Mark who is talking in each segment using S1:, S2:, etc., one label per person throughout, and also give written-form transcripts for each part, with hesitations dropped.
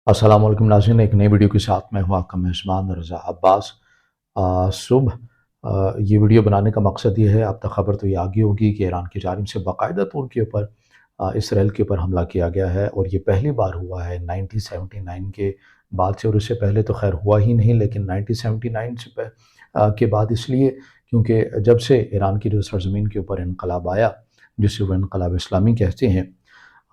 S1: अस्सलाम वालेकुम नाज़रीन, एक नई वीडियो के साथ मैं हूँ आपका मेज़बान रज़ा अब्बास। सुबह ये वीडियो बनाने का मकसद ये है, अब तक खबर तो ये आ गई होगी कि ईरान की जानिब से बाकायदा तौर के ऊपर इसराइल के ऊपर हमला किया गया है और ये पहली बार हुआ है 1979 के बाद से। और इससे पहले तो खैर हुआ ही नहीं, लेकिन 1979 के बाद इसलिए क्योंकि जब से ईरान की जो सरज़मीन के ऊपर इनकलाब आया, जिसे वो इनकलाब इस्लामी कहते हैं,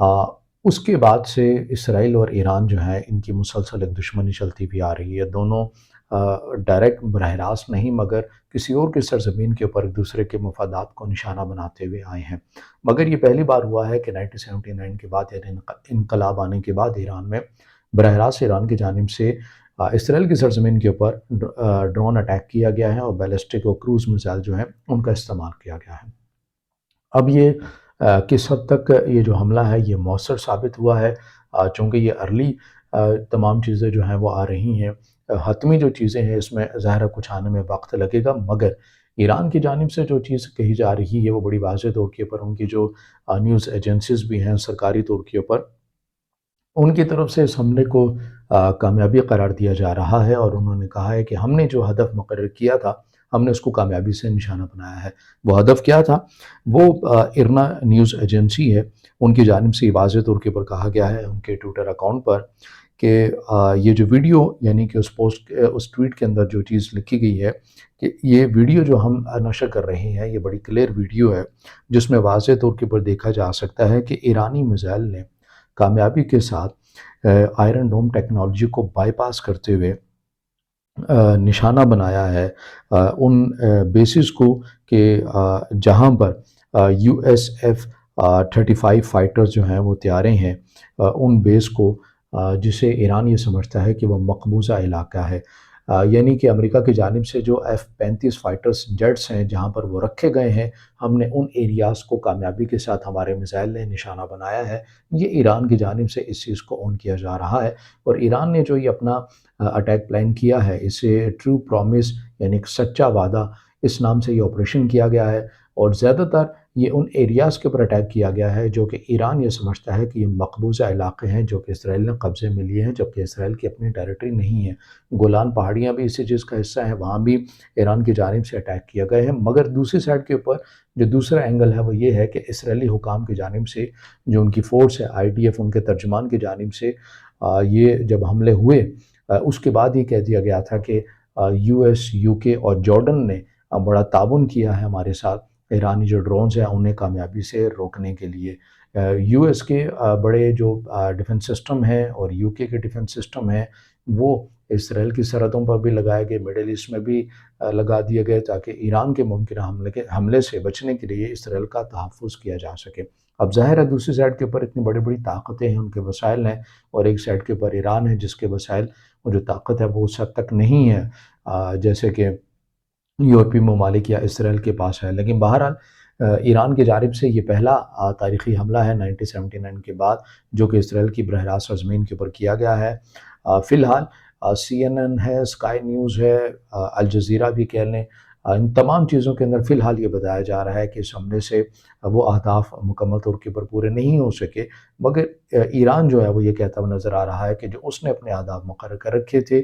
S1: आ, उसके बाद से इसराइल और ईरान जो है इनकी मुसलसल एक दुश्मनी चलती भी आ रही है। दोनों डायरेक्ट बरह रास्त नहीं, मगर किसी और की सरजमीन के ऊपर एक दूसरे के मफादात को निशाना बनाते हुए आए हैं। मगर ये पहली बार हुआ है कि 1979 के बाद यानी इनकलाब आने के बाद ईरान में बरह रास्त ईरान की जानिब से इसराइल की सरजमीन के ऊपर ड्रोन अटैक किया गया है और बैलिस्टिक और क्रूज़ मिसाइल जो है उनका इस्तेमाल किया गया है। अब ये किस हद तक ये जो हमला है ये मौसर साबित हुआ है, चूँकि ये अर्ली तमाम चीज़ें जो हैं वो आ रही हैं। हतमी जो चीज़ें हैं इसमें ज़ाहिर है कुछ आने में वक्त लगेगा, मगर ईरान की जानिब से जो चीज़ कही जा रही है वो बड़ी वाज़ेह तौर के ऊपर उनकी जो न्यूज़ एजेंसीज़ भी हैं सरकारी तौर के ऊपर, उनकी तरफ से इस हमले को कामयाबी करार दिया जा रहा है और उन्होंने कहा है कि हमने जो हदफ मुकर्रर किया था, हमने उसको कामयाबी से निशाना बनाया है। वो हदफ क्या था? वो इरना न्यूज़ एजेंसी है, उनकी जानिब से वाज़ेह तौर के ऊपर कहा गया है उनके ट्विटर अकाउंट पर कि ये जो वीडियो यानी कि उस ट्वीट के अंदर जो चीज़ लिखी गई है कि ये वीडियो जो हम नशर कर रहे हैं, ये बड़ी क्लियर वीडियो है, जिसमें वाज़ेह तौर के ऊपर देखा जा सकता है कि ईरानी मिसाइल ने कामयाबी के साथ आयरन डोम टेक्नोलॉजी को बाईपास करते हुए निशाना बनाया है उन बेसिस को कि जहाँ पर USF 35 फाइटर्स जो हैं वो तैयार हैं, उन बेस को जिसे ईरान ये समझता है कि वो मकबूजा इलाका है। यानी कि अमेरिका की जानिब से जो F-35 फाइटर्स जेट्स हैं जहाँ पर वो रखे गए हैं, हमने उन एरियाज़ को कामयाबी के साथ हमारे मिसाइल ने निशाना बनाया है। ये ईरान की जानिब से इस चीज़ को ऑन किया जा रहा है और ईरान ने जो ये अपना अटैक प्लान किया है, इसे ट्रू प्रॉमिस यानी एक सच्चा वादा, इस नाम से ये ऑपरेशन किया गया है और ज़्यादातर ये उन एरियाज़ के ऊपर अटैक किया गया है जो कि ईरान ये समझता है कि ये मकबूजा इलाके हैं जो कि इसराइल ने कब्ज़े में लिए हैं, जबकि इसराइल की अपनी टेरिटरी नहीं है। गोलान पहाड़ियाँ भी इसी चीज़ का हिस्सा हैं, वहाँ भी ईरान की जानिब से अटैक किए गए हैं। मगर दूसरी साइड के ऊपर जो दूसरा एंगल है वो ये है कि इसराइली हुकाम की जानिब से जो उनकी फ़ोर्स है IDF, उनके तर्जुमान की जानिब से ये जब हमले हुए, उसके बाद ये कह दिया गया था कि US, UK और जॉर्डन ने बड़ा ताउन किया है हमारे साथ ईरानी जो ड्रोन्स हैं उन्हें कामयाबी से रोकने के लिए। US के बड़े जो डिफेंस सिस्टम हैं और UK के डिफेंस सिस्टम हैं, वो इसराइल की सरहदों पर भी लगाए गए, मिडल ईस्ट में भी लगा दिए गए ताकि ईरान के मुमकिन हमले से बचने के लिए इसराइल का तहफ़्फ़ुज़ किया जा सके। अब ज़ाहिर है दूसरी साइड के ऊपर इतनी बड़ी-बड़ी ताकतें हैं, उनके वसाइल हैं और एक साइड के ऊपर ईरान है जिसके वसाइल और जो ताकत है वो उस हद तक नहीं है जैसे कि यूरोपीय ममालिक या इसराइल के पास है। लेकिन बहरहाल ईरान की जानिब से ये पहला तारीख़ी हमला है 1979 के बाद जो कि इसराइल की बरह रास्त सरज़मीन के ऊपर किया गया है। फ़िलहाल CNN है, स्काई न्यूज़ है, अल जज़ीरा भी कह लें, इन तमाम चीज़ों के अंदर फ़िलहाल ये बताया जा रहा है कि इस हमले से वो अहदाफ़ मुकम्मल तौर के ऊपर पूरे नहीं हो सके, मगर ईरान जो है वो ये कहता हुआ नज़र आ रहा है कि जो उसने अपने अहदाफ़ मुकर्रर कर रखे थे,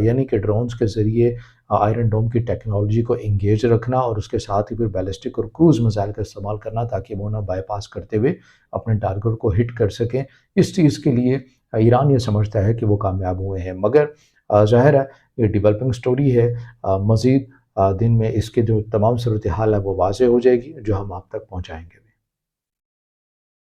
S1: यानी कि ड्रोन्स के ज़रिए आयरन डोम की टेक्नोलॉजी को एंगेज रखना और उसके साथ ही फिर बैलिस्टिक और क्रूज़ मिसाइल का इस्तेमाल करना ताकि वो ना बाईपास करते हुए अपने टारगेट को हिट कर सकें। इस चीज़ के लिए ईरान ये समझता है कि वो कामयाब हुए हैं, मगर ज़ाहिर है ये डेवलपिंग स्टोरी है। मज़ीद दिन में इसके जो तमाम सूरत हाल है वो वाज़ेह हो जाएगी, जो हम आप तक पहुँचाएँगे।